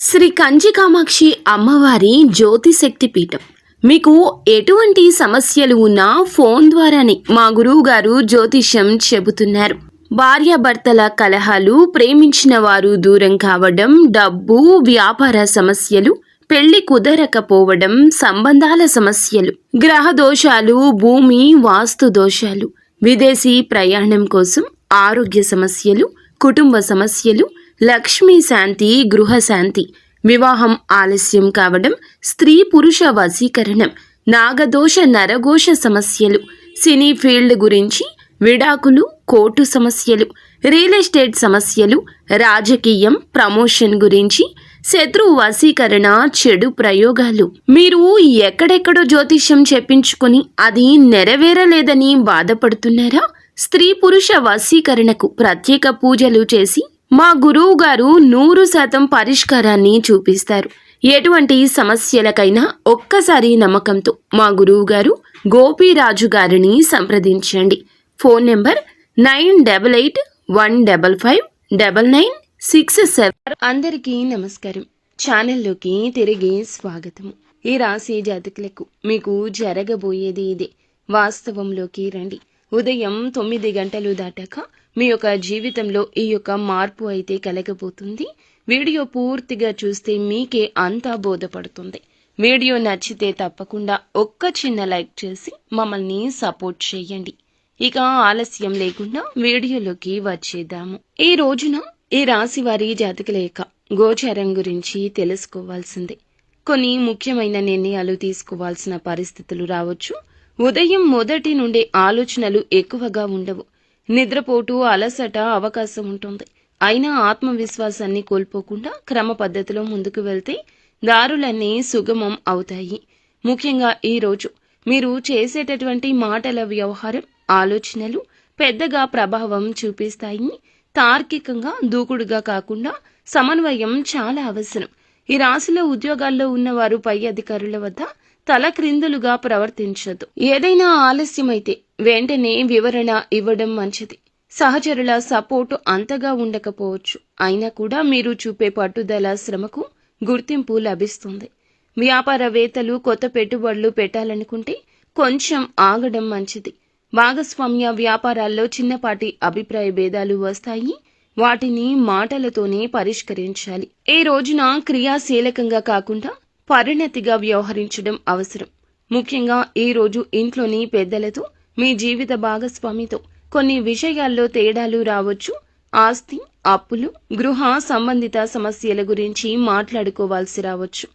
శ్రీ కంచి కామాక్షి అమ్మవారి జ్యోతిశక్తి పీఠం. మీకు ఎటువంటి సమస్యలు ఉన్నా ఫోన్ ద్వారానే మా గురువు గారు జ్యోతిష్యం చెబుతున్నారు. భార్యాభర్తల కలహాలు, ప్రేమించిన వారు దూరం కావడం, డబ్బు, వ్యాపార సమస్యలు, పెళ్లి కుదరకపోవడం, సంబంధాల సమస్యలు, గ్రహ దోషాలు, భూమి వాస్తు దోషాలు, విదేశీ ప్రయాణం కోసం, ఆరోగ్య సమస్యలు, కుటుంబ సమస్యలు, లక్ష్మీ శాంతి, గృహ శాంతి, వివాహం ఆలస్యం కావడం, స్త్రీ పురుష వశీకరణం, నాగదోష నరఘోష సమస్యలు, సినీ ఫీల్డ్ గురించి, విడాకులు, కోర్టు సమస్యలు, రియల్ ఎస్టేట్ సమస్యలు, రాజకీయం, ప్రమోషన్ గురించి, శత్రు వశీకరణ, చెడు ప్రయోగాలు. మీరు ఎక్కడెక్కడో జ్యోతిష్యం చెప్పించుకొని అది నెరవేరలేదని బాధపడుతున్నారా? స్త్రీ పురుష వశీకరణకు ప్రత్యేక పూజలు చేసి మా గురువు గారు 100% పరిష్కారాన్ని చూపిస్తారు. ఎటువంటి సమస్యలకైనా ఒక్కసారి నమ్మకంతో మా గురువు గారు గోపీరాజు గారిని సంప్రదించండి. Phone number 9881559967. అందరికీ నమస్కారం. ఛానల్లోకి తిరిగి స్వాగతం. ఈ రాశి జాతకులకు మీకు జరగబోయేది ఇదే. వాస్తవంలోకి రండి. ఉదయం 9 గంటలు దాటాక మీ యొక్క జీవితంలో ఈ యొక్క మార్పు అయితే కలగబోతుంది. వీడియో పూర్తిగా చూస్తే మీకే అంతా బోధపడుతుంది. వీడియో నచ్చితే తప్పకుండా ఒక్క చిన్న లైక్ చేసి మమ్మల్ని సపోర్ట్ చేయండి. ఇక ఆలస్యం లేకుండా వీడియోలోకి వచ్చేద్దాము. ఈ రోజున ఈ రాశి వారి జాతకుల యొక్క గోచారం గురించి తెలుసుకోవాల్సిందే. కొన్ని ముఖ్యమైన నిర్ణయాలు తీసుకోవాల్సిన పరిస్థితులు రావచ్చు. ఉదయం మొదటి నుండే ఆలోచనలు ఎక్కువగా ఉండవు. నిద్రపోటు, అలసట అవకాశం ఉంటుంది. అయినా ఆత్మవిశ్వాసాన్ని కోల్పోకుండా క్రమ పద్ధతిలో ముందుకు వెళ్తే దారులన్నీ సుగమం అవుతాయి. ముఖ్యంగా ఈ రోజు మీరు చేసేటటువంటి మాటల వ్యవహారం, ఆలోచనలు పెద్దగా ప్రభావం చూపిస్తాయి. తార్కికంగా, దూకుడుగా కాకుండా సమన్వయం చాలా అవసరం. ఈ రాశిలో ఉద్యోగాల్లో ఉన్నవారు పై అధికారుల వద్ద తలక్రిందులుగా ప్రవర్తించదు. ఏదైనా ఆలస్యమైతే వెంటనే వివరణ ఇవ్వడం మంచిది. సహచరుల సపోర్టు అంతగా ఉండకపోవచ్చు. అయినా కూడా మీరు చూపే పట్టుదల, శ్రమకు గుర్తింపు లభిస్తుంది. వ్యాపారవేత్తలు కొత్త పెట్టుబడులు పెట్టాలనుకుంటే కొంచెం ఆగడం మంచిది. భాగస్వామ్య వ్యాపారాల్లో చిన్నపాటి అభిప్రాయ భేదాలు వస్తాయి. వాటిని మాటలతోనే పరిష్కరించాలి. ఈ రోజున క్రియాశీలకంగా కాకుండా పరిణతిగా వ్యవహరించడం అవసరం. ముఖ్యంగా ఈ రోజు ఇంట్లోని పెద్దలతో, మీ జీవిత భాగస్వామితో కొన్ని విషయాల్లో తేడాలు రావచ్చు. ఆస్తి, అప్పులు, గృహ సంబంధిత సమస్యల గురించి మాట్లాడుకోవాల్సి రావచ్చు.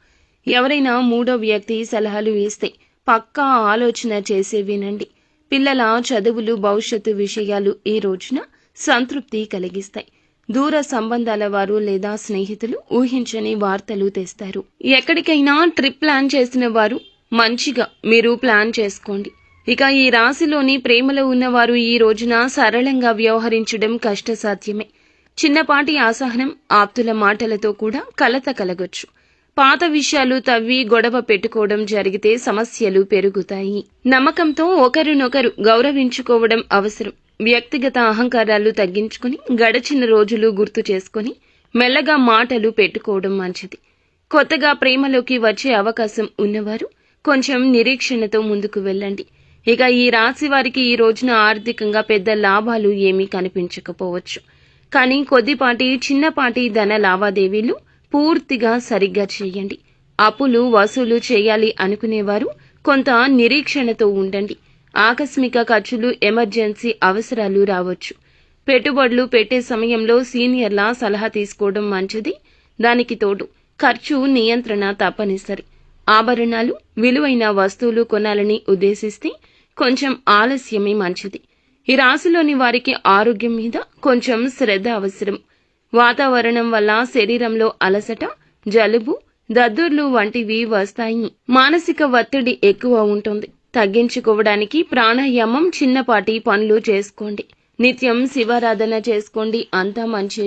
ఎవరైనా మూడో వ్యక్తి సలహాలు ఇస్తే పక్కా ఆలోచన చేసే వినండి. పిల్లల చదువులు, భవిష్యత్తు విషయాలు ఈ రోజున సంతృప్తి కలిగిస్తాయి. దూర సంబంధాల వారు లేదా స్నేహితులు ఊహించని వార్తలు తెస్తారు. ఎక్కడికైనా ట్రిప్ ప్లాన్ చేసిన వారు మంచిగా మీరు ప్లాన్ చేసుకోండి. ఇక ఈ రాశిలోని ప్రేమలో ఉన్నవారు ఈ రోజున సరళంగా వ్యవహరించడం కష్టసాధ్యమే. చిన్నపాటి అసహనం, ఆప్తుల మాటలతో కూడా కలత కలగొచ్చు. పాత విషయాలు తవ్వి గొడవ పెట్టుకోవడం జరిగితే సమస్యలు పెరుగుతాయి. నమ్మకంతో ఒకరినొకరు గౌరవించుకోవడం అవసరం. వ్యక్తిగత అహంకారాలు తగ్గించుకుని గడిచిన రోజులు గుర్తు చేసుకుని మెల్లగా మాటలు పెట్టుకోవడం మంచిది. కొత్తగా ప్రేమలోకి వచ్చే అవకాశం ఉన్నవారు కొంచెం నిరీక్షణతో ముందుకు వెళ్ళండి. ఇక ఈ రాశి వారికి ఈ రోజున ఆర్థికంగా పెద్ద లాభాలు ఏమీ కనిపించకపోవచ్చు. కానీ కొద్దిపాటి, చిన్నపాటి ధన లావాదేవీలు పూర్తిగా సరిగ్గా చేయండి. అప్పులు వసూలు చేయాలి అనుకునేవారు కొంత నిరీక్షణతో ఉండండి. ఆకస్మిక ఖర్చులు, ఎమర్జెన్సీ అవసరాలు రావచ్చు. పెట్టుబడులు పెట్టే సమయంలో సీనియర్ల సలహా తీసుకోవడం మంచిది. దానికి తోడు ఖర్చు నియంత్రణ తప్పనిసరి. ఆభరణాలు, విలువైన వస్తువులు కొనాలని ఉద్దేశిస్తే కొంచెం ఆలస్యమే మంచిది. ఈ రాశిలోని వారికి ఆరోగ్యం మీద కొంచెం శ్రద్ధ అవసరం. వాతావరణం వల్ల శరీరంలో అలసట, జలుబు, దద్దుర్లు వంటివి వస్తాయి. మానసిక ఒత్తిడి ఎక్కువ ఉంటుంది. తగ్గించుకోవడానికి ప్రాణాయామం, చిన్నపాటి పనులు చేసుకోండి. నిత్యం శివారాధన చేసుకోండి. అంతా మంచి